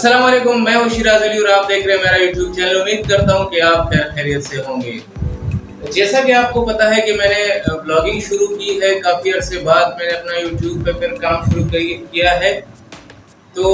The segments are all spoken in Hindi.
अस्सलाम वालेकुम, मैं हूँ शिराज अली और आप देख रहे हैं मेरा यूट्यूब चैनल। उम्मीद करता हूँ कि आप खैर खैरियत से होंगे। जैसा कि आपको पता है कि मैंने ब्लॉगिंग शुरू की है, काफ़ी अरसे बाद मैंने अपना यूट्यूब पे फिर काम शुरू किया है। तो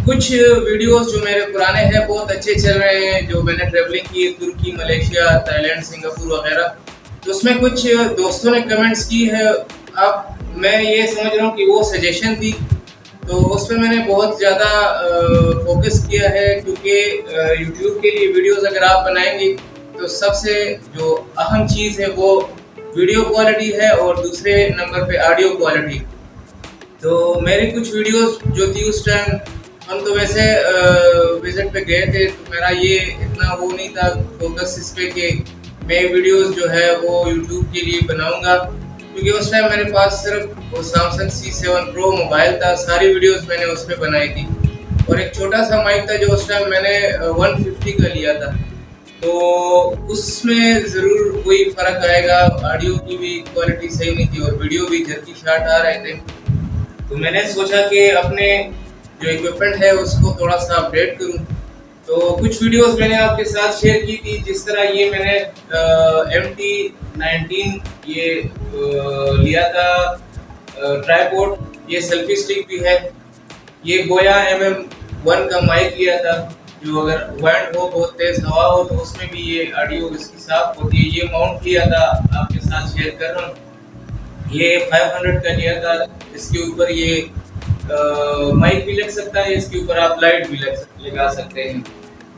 कुछ वीडियोस जो मेरे पुराने हैं बहुत अच्छे चल रहे हैं, जो मैंने ट्रैवलिंग की है तुर्की, मलेशिया, थाईलैंड, सिंगापुर वगैरह। तो उसमें कुछ दोस्तों ने कमेंट्स की है। अब मैं ये समझ रहा हूँ कि वो सजेशन थी, तो उस पे मैंने बहुत ज़्यादा फ़ोकस किया है, क्योंकि यूट्यूब के लिए वीडियोस अगर आप बनाएंगे तो सबसे जो अहम चीज़ है वो वीडियो क्वालिटी है और दूसरे नंबर पे ऑडियो क्वालिटी। तो मेरी कुछ वीडियोस जो थी उस टाइम, हम तो वैसे विजिट पे गए थे, तो मेरा ये इतना वो नहीं था फोकस इस पे कि मैं वीडियोस जो है वो यूट्यूब के लिए बनाऊंगा, क्योंकि उस टाइम मेरे पास सिर्फ वो सैमसंग C7 Pro मोबाइल था। सारी वीडियोस मैंने उस पर बनाई थी और एक छोटा सा माइक था जो उस टाइम मैंने 150 का लिया था। तो उसमें ज़रूर कोई फ़र्क आएगा, ऑडियो की भी क्वालिटी सही नहीं थी और वीडियो भी जर्की शॉट आ रहे थे। तो मैंने सोचा कि अपने जो इक्विपमेंट है उसको थोड़ा सा अपडेट करूं। तो कुछ वीडियोस मैंने आपके साथ शेयर की थी, जिस तरह ये मैंने MT19 ये लिया था ट्राइपॉड, ये सेल्फी स्टिक भी है। ये बोया MM1 का माइक लिया था, जो अगर वाइंड हो, बहुत तेज हवा हो तो उसमें भी ये ऑडियो इसकी साफ होती है। ये माउंट लिया था, आपके साथ शेयर कर रहा हूँ। ये 500 का लिया था। इसके ऊपर ये माइक भी लग सकता है, इसके ऊपर आप लाइट भी लगा सकते हैं।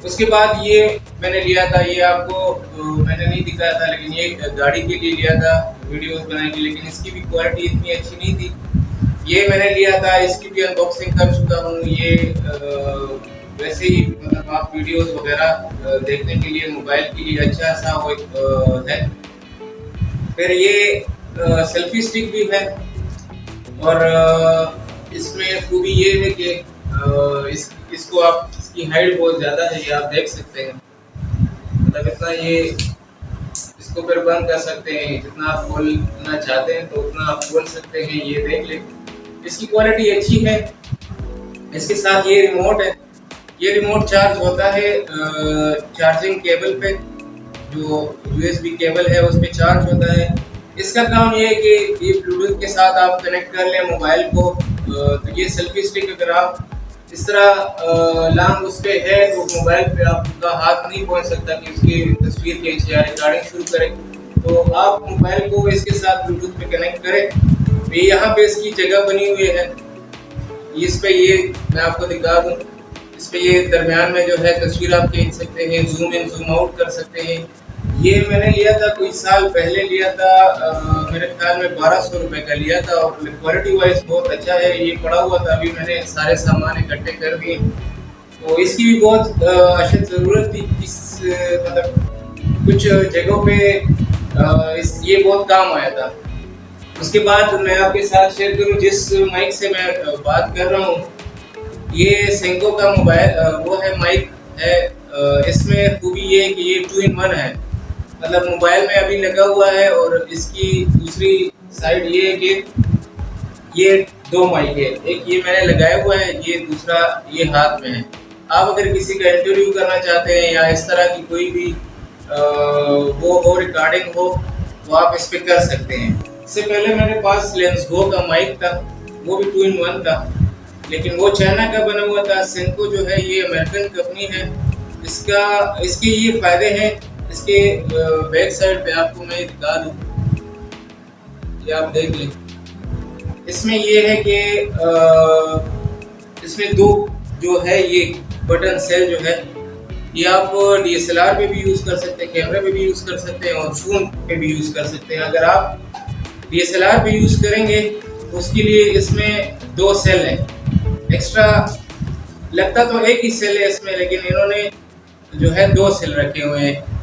उसके बाद ये मैंने लिया था, ये आपको मैंने नहीं दिखाया था, लेकिन ये गाड़ी के लिए लिया था वीडियोस बनाने के लिए, लेकिन इसकी भी क्वालिटी इतनी अच्छी नहीं थी। ये मैंने लिया था, इसकी भी अनबॉक्सिंग कर चुका हूँ। ये वैसे ही मतलब आप वीडियोस वगैरह देखने के लिए मोबाइल के लिए अच्छा सा वो है। फिर ये सेल्फी स्टिक भी है और इसमें खूबी ये है कि इसको आप, इसकी हाइट बहुत ज़्यादा है, ये आप देख सकते हैं। मतलब इतना ये इसको फिर बंद कर सकते हैं, जितना आप खोलना चाहते हैं तो उतना आप खोल सकते हैं। ये देख लें, इसकी क्वालिटी अच्छी है। इसके साथ ये रिमोट है। ये रिमोट चार्ज होता है चार्जिंग केबल पे, जो USB केबल है उस पे चार्ज होता है। इसका काम ये है कि ये ब्लूटूथ के साथ आप कनेक्ट कर लें मोबाइल को। तो ये सेल्फी स्टिक अगर आप इस तरह लॉन्ग उस पे है तो मोबाइल पे आपका हाथ नहीं पहुंच सकता कि उसकी तस्वीर खींचे या रिकॉर्डिंग शुरू करें। तो आप मोबाइल को इसके साथ ब्लूटूथ पे कनेक्ट करें। ये यहाँ पे इसकी जगह बनी हुई है। इस पे ये मैं आपको दिखा दूँ, इस पे ये दरमियान में जो है तस्वीर आप खींच सकते हैं, जूम इन जूम आउट कर सकते हैं। ये मैंने लिया था कुछ साल पहले लिया था, मेरे ख्याल में 1200 रुपये का लिया था और क्वालिटी वाइज बहुत अच्छा है। ये पड़ा हुआ था, अभी मैंने सारे सामान इकट्ठे कर दिए। तो इसकी भी बहुत अशद ज़रूरत थी। इस मतलब कुछ जगहों पे ये बहुत काम आया था। उसके बाद मैं आपके साथ शेयर करूं जिस माइक से मैं बात कर रहा हूँ, ये सेंको का मोबाइल वो है, माइक है। इसमें खूबी ये है कि ये 2 in 1 है, मतलब मोबाइल में अभी लगा हुआ है और इसकी दूसरी साइड ये है कि ये 2 माइक है। एक ये मैंने लगाया हुआ है, ये दूसरा ये हाथ में है। आप अगर किसी का इंटरव्यू करना चाहते हैं या इस तरह की कोई भी वो हो, रिकॉर्डिंग हो, तो आप इस पे कर सकते हैं। इससे पहले मेरे पास लेंसगो का माइक था, वो भी 2 in 1 था, लेकिन वो चाइना का बना हुआ था। सेंको जो है ये अमेरिकन कंपनी है। इसके ये फ़ायदे हैं। इसके बैक साइड पे आपको मैं दिखा दूँ, ये आप देख लें। इसमें ये है कि इसमें 2 जो है ये बटन सेल जो है, ये आप DSLR पे भी यूज़ कर सकते हैं, कैमरे पे भी यूज़ कर सकते हैं और फ़ोन पे भी यूज़ कर सकते हैं। अगर आप DSLR पे यूज़ करेंगे तो उसके लिए इसमें 2 सेल हैं एक्स्ट्रा। लगता तो एक ही सेल है इसमें, लेकिन इन्होंने जो है 2 सेल रखे हुए हैं।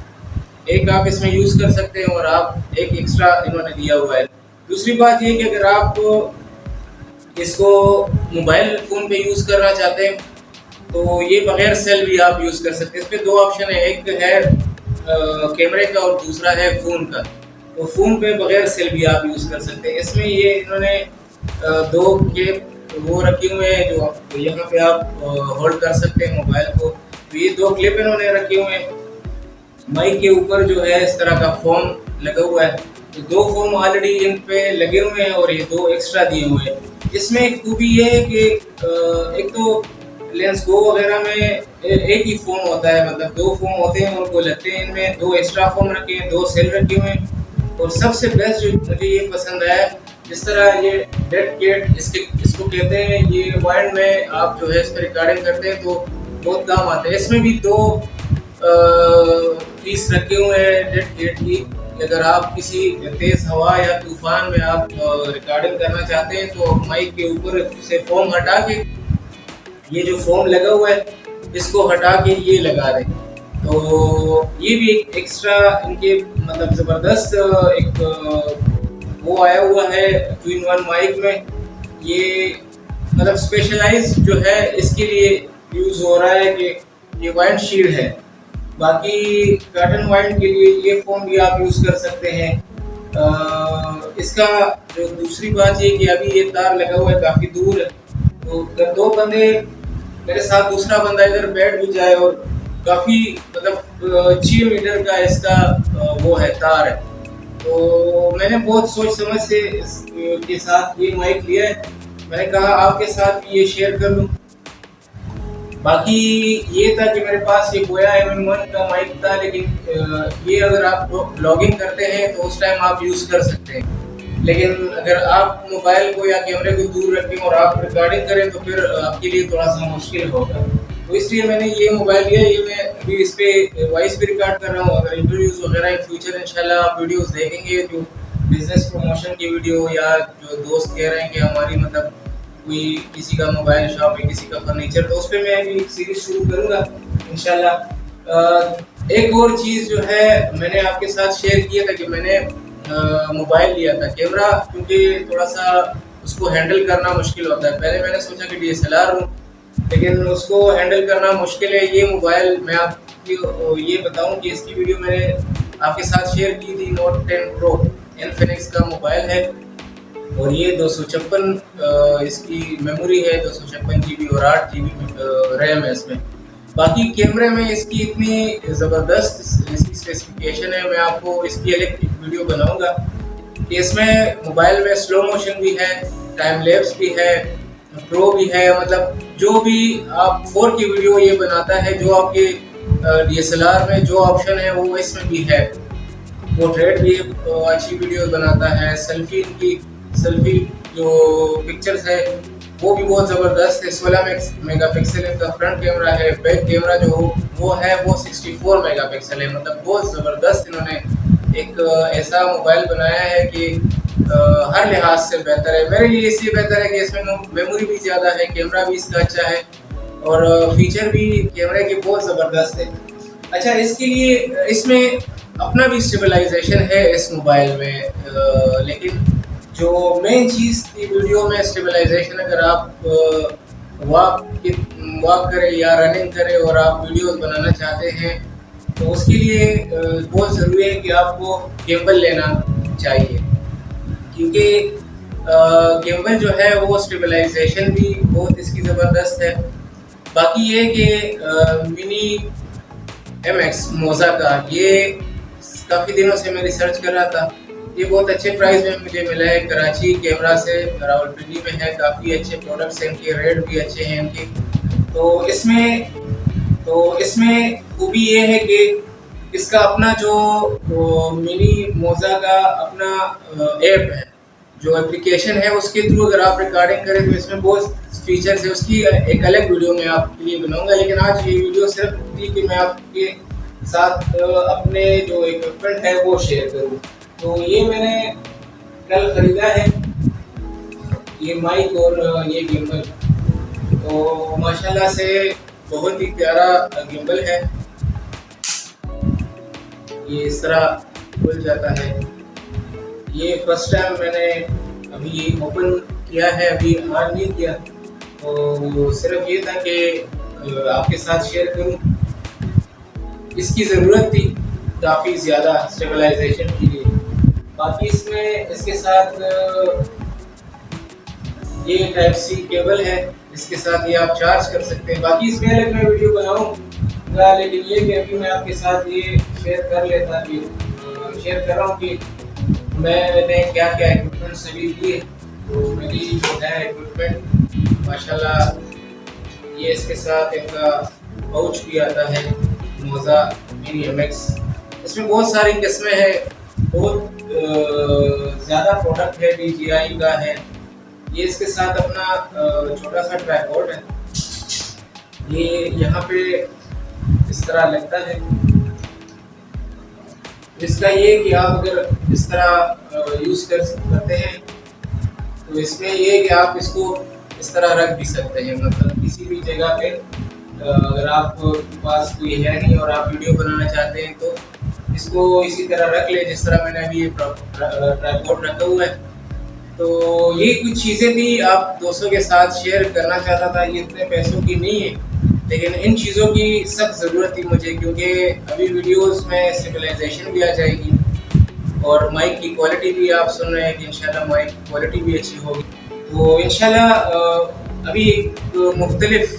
एक आप इसमें यूज़ कर सकते हैं और आप एक एक्स्ट्रा इन्होंने दिया हुआ है। दूसरी बात ये कि अगर आप इसको मोबाइल फ़ोन पे यूज़ करना चाहते हैं तो ये बगैर सेल भी आप यूज़ कर सकते हैं। इसमें 2 ऑप्शन है, एक है कैमरे का और दूसरा है फ़ोन का। तो फ़ोन पे बगैर सेल भी आप यूज़ कर सकते हैं। इसमें ये इन्होंने 2 के वो रखे हुए हैं जो यहाँ पे आप होल्ड कर सकते हैं मोबाइल को। तो ये 2 क्लिप इन्होंने रखे हुए हैं। माइक के ऊपर जो है इस तरह का फोम लगा हुआ है। तो 2 फोम ऑलरेडी इन पे लगे हुए हैं और ये 2 एक्स्ट्रा दिए हुए हैं। इसमें एक खूबी ये है कि एक तो लेंस गो वगैरह में एक ही फोम होता है, मतलब 2 फोम होते हैं उनको लगते हैं। इनमें 2 एक्स्ट्रा फोम रखे हैं, 2 सेल रखे हुए हैं। और सबसे बेस्ट जो मुझे ये पसंद आया, जिस तरह ये डेड कैट इसको कहते हैं, ये वाइड में आप जो है इस पर रिकॉर्डिंग करते हैं तो बहुत काम आता है। इसमें भी 2 पीस रखे हुए हैं डेड कैट की। अगर आप किसी तेज हवा या तूफान में आप रिकॉर्डिंग करना चाहते हैं तो माइक के ऊपर से फोम हटा के, ये जो फोम लगा हुआ है इसको हटा के ये लगा दें। तो ये भी एक एक्स्ट्रा इनके मतलब ज़बरदस्त एक वो आया हुआ है 2-in-1 माइक में। ये मतलब स्पेशलाइज जो है इसके लिए यूज़ हो रहा है कि ये वाइंड शील्ड है। बाकी कॉटन वाइंड के लिए ये फोम भी आप यूज़ कर सकते हैं। इसका जो दूसरी बात ये कि अभी ये तार लगा हुआ है काफ़ी दूर है, तो अगर 2 बंदे मेरे साथ, दूसरा बंदा इधर बैठ भी जाए और काफ़ी मतलब 6 मीटर का इसका वो है तार है। तो मैंने बहुत सोच समझ से इसके साथ ये माइक लिया है। मैंने कहा आपके साथ भी ये शेयर कर लूँ। बाकी ये था कि मेरे पास ये गोया MM1 का माइक था, लेकिन ये अगर आप ब्लॉगिंग करते हैं तो उस टाइम आप यूज़ कर सकते हैं। लेकिन अगर आप मोबाइल को या कैमरे को दूर रखें और आप रिकॉर्डिंग करें तो फिर आपके लिए थोड़ा सा मुश्किल होगा। तो इसलिए मैंने ये मोबाइल लिया। ये मैं अभी इस पे वॉइस भी रिकॉर्ड कर रहा हूँ। अगर इंटरव्यूज़ वगैरह इन फ्यूचर इंशाल्लाह आप वीडियोज़ देखेंगे जो बिजनेस प्रमोशन की वीडियो, या जो दोस्त कह रहे हैं कि हमारी मतलब कोई किसी का मोबाइल शॉप है, किसी का फर्नीचर, तो उस पर मैं अभी एक सीरीज शुरू करूँगा इंशाल्लाह। एक और चीज़ जो है मैंने आपके साथ शेयर किया था कि मैंने मोबाइल लिया था। कैमरा क्योंकि थोड़ा सा उसको हैंडल करना मुश्किल होता है। पहले मैंने सोचा कि DSLR लूँ, लेकिन उसको हैंडल करना मुश्किल है। ये मोबाइल मैं आपको ये बताऊं कि इसकी वीडियो मैंने आपके साथ शेयर की थी। Note 10 Pro इन्फिनिक्स का मोबाइल है और ये 256 इसकी मेमोरी है, 256 GB और 8 GB रैम है इसमें। बाकी कैमरे में इसकी इतनी ज़बरदस्त इसकी स्पेसिफिकेशन है, मैं आपको इसकी अलग वीडियो बनाऊंगा कि इसमें मोबाइल में स्लो मोशन भी है, टाइम लैप्स भी है, प्रो भी है। मतलब जो भी आप 4K वीडियो ये बनाता है, जो आपके DSLR में जो ऑप्शन है वो इसमें भी है। पोर्ट्रेट भी अच्छी वीडियो बनाता है। सेल्फी जो पिक्चर्स है वो भी बहुत ज़बरदस्त है। 16 मेगापिक्सल इनका फ्रंट कैमरा है। बैक कैमरा जो वो है वो 64 मेगापिक्सल है। मतलब बहुत ज़बरदस्त इन्होंने एक ऐसा मोबाइल बनाया है कि हर लिहाज से बेहतर है। मेरे लिए इसलिए बेहतर है कि इसमें मेमोरी भी ज़्यादा है, कैमरा भी इसका अच्छा है और फीचर भी कैमरे के बहुत ज़बरदस्त है। अच्छा, इसके लिए इसमें अपना भी स्टेबलाइजेशन है इस मोबाइल में, लेकिन जो मेन चीज़ थी वीडियो में स्टेबलाइजेशन, अगर आप वॉक करें या रनिंग करें और आप वीडियोस बनाना चाहते हैं तो उसके लिए बहुत ज़रूरी है कि आपको गिम्बल लेना चाहिए, क्योंकि गिम्बल जो है वो स्टेबलाइजेशन भी बहुत इसकी ज़बरदस्त है। बाकी ये कि मिनी MX मोज़ा का ये काफ़ी दिनों से मैं रिसर्च कर रहा था। ये बहुत अच्छे प्राइस में मुझे मिला है। कराची कैमरा से रावलपिंडी में है। काफ़ी अच्छे प्रोडक्ट्स हैं इनके, रेट भी अच्छे हैं इनके। तो इसमें खूबी ये है कि इसका अपना जो मिनी मोज़ा का अपना ऐप है, जो एप्लीकेशन है, उसके थ्रू अगर आप रिकॉर्डिंग करें तो इसमें बहुत फीचर्स है। उसकी एक अलग वीडियो मैं आपके लिए बनाऊंगा, लेकिन आज ये वीडियो सिर्फ थी कि मैं आपके साथ अपने जो इक्विपमेंट है वो शेयर करूँ। तो ये मैंने कल ख़रीदा है, ये माइक और ये गिम्बल। तो माशाल्लाह से बहुत ही प्यारा गिम्बल है। ये इस तरह खुल जाता है। ये फर्स्ट टाइम मैंने अभी ओपन किया है, अभी ऑन नहीं किया। तो सिर्फ ये था कि आपके साथ शेयर करूं। इसकी ज़रूरत थी काफ़ी ज़्यादा स्टेबलाइजेशन के लिए। बाकी इसमें इसके साथ ये टाइप सी केबल है, इसके साथ ये आप चार्ज कर सकते हैं। बाकी इसमें अलग मैं वीडियो बनाऊंगा, लेकिन ये कि अभी मैं आपके साथ ये शेयर कर रहा हूँ कि मैंने क्या क्या इक्विपमेंट सभी लिए। तो मेरी जो है इक्विपमेंट माशाल्लाह, ये इसके साथ इनका पाउच भी आता है मोज़ा मिनी MX। इसमें बहुत सारी किस्में हैं, बहुत ज़्यादा प्रोडक्ट है, DJI का है। ये इसके साथ अपना छोटा सा ट्राइपॉड है, ये यहाँ पे इस तरह लगता है। इसका ये कि आप अगर इस तरह यूज़ करते हैं तो इसमें ये कि आप इसको इस तरह रख भी सकते हैं, मतलब किसी भी जगह पे अगर आपके पास कोई है नहीं और आप वीडियो बनाना चाहते हैं तो इसको इसी तरह रख ले, जिस तरह मैंने अभी ये ट्राइपॉड रखा हुआ है। तो ये कुछ चीज़ें थी आप दोस्तों के साथ शेयर करना चाहता था। ये इतने पैसों की नहीं है, लेकिन इन चीज़ों की सख्त ज़रूरत थी मुझे, क्योंकि अभी वीडियोस में स्टेबलाइजेशन भी आ जाएगी और माइक की क्वालिटी भी आप सुन रहे हैं कि इंशाल्लाह माइक की क्वालिटी भी अच्छी होगी। तो इंशाल्लाह अभी एक मुख्तलिफ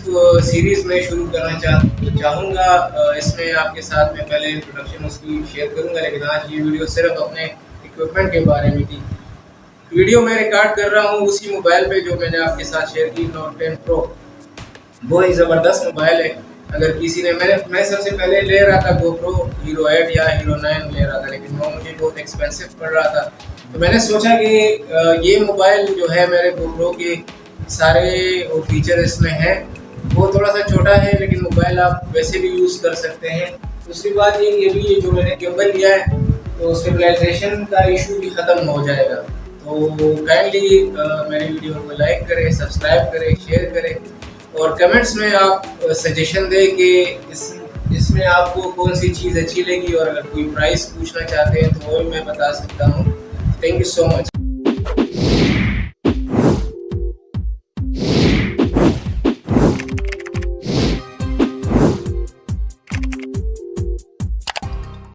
सीरीज़ में शुरू करना चाहूँगा। इसमें आपके साथ में पहले इंट्रोडक्शन उसकी शेयर करूँगा, लेकिन आज ये वीडियो सिर्फ अपने इक्विपमेंट के बारे में थी। वीडियो मैं रिकॉर्ड कर रहा हूँ उसी मोबाइल पे जो मैंने आपके साथ शेयर की, Note 10 Pro। बहुत ही ज़बरदस्त मोबाइल है। अगर किसी ने मैं सबसे पहले ले रहा था GoPro Hero 8 या Hero 9 ले रहा था, लेकिन वो मुझे बहुत एक्सपेंसिव पड़ रहा था। तो मैंने सोचा कि ये मोबाइल जो है मेरे GoPro के सारे वो फीचर इसमें हैं, वो थोड़ा सा छोटा है लेकिन मोबाइल आप वैसे भी यूज़ कर सकते हैं। दूसरी बात ये भी जो मैंने गिम्बल लिया है तो स्टेबलाइजेशन का इशू भी ख़त्म हो जाएगा। तो काइंडली मेरी वीडियो को लाइक करें, सब्सक्राइब करें, शेयर करें और कमेंट्स में आप सजेशन दें कि इसमें आपको कौन सी चीज़ अच्छी लगी, और अगर कोई प्राइस पूछना चाहते हैं तो वो मैं बता सकता हूँ। Thank you so much.